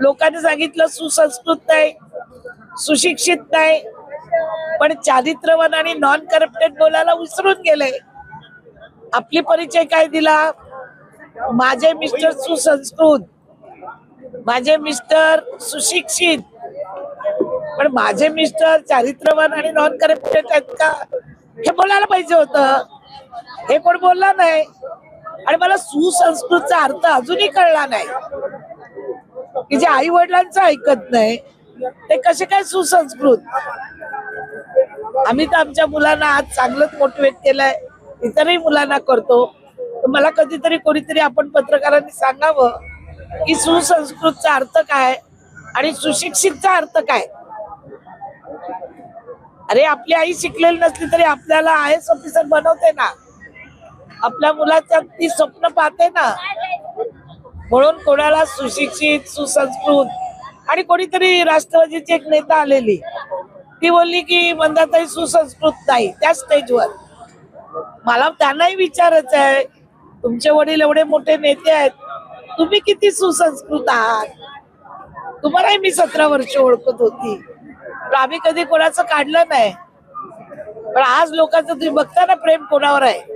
लोकांनी सांगितलं सुसंस्कृत नाही, सुशिक्षित नाही, पण चारित्र्यवान आणि नॉन करप्टेड बोलायला विसरून गेले. आपली परिचय काय दिला? माझे मिस्टर सुसंस्कृत, माझे मिस्टर सुशिक्षित, पण माझे मिस्टर चारित्र्यवान आणि नॉन करप्टेड आहेत का हे बोलायला पाहिजे होतं. हे कोण बोलला नाही. आणि मला सुसंस्कृतचा अर्थ अजूनही कळला नाही की जे आई वडिलांचं ऐकत नाही ते कसे काय सुसंस्कृत. आम्ही तर आमच्या मुलांना आज चांगलंच मोटिवेट केलंय, इतरही मुलांना करतो. तर मला कधीतरी कोणीतरी आपण पत्रकारांनी सांगावं की सुसंस्कृतचा अर्थ काय आणि सुशिक्षितचा अर्थ काय. अरे आपली आई शिकलेली नसली तरी आपल्याला IAS ऑफिसर बनवते ना, आपल्या मुलाच्या ती स्वप्न पाहते ना. म्हणून कोणाला सुशिक्षित सुसंस्कृत. आणि कोणीतरी राष्ट्रवादीची एक नेता आलेली, ती बोलली की मंदाताई सुसंस्कृत नाही त्या स्टेजवर. मला त्यांनाही विचारायचं आहे, तुमचे वडील एवढे मोठे नेते आहेत, तुम्ही किती सुसंस्कृत आहात? तुम्हालाही मी 17 वर्ष ओळखत होती, पण आम्ही कधी कोणाचं काढलं नाही. पण आज लोकांचं तुम्ही बघता ना प्रेम कोणावर आहे.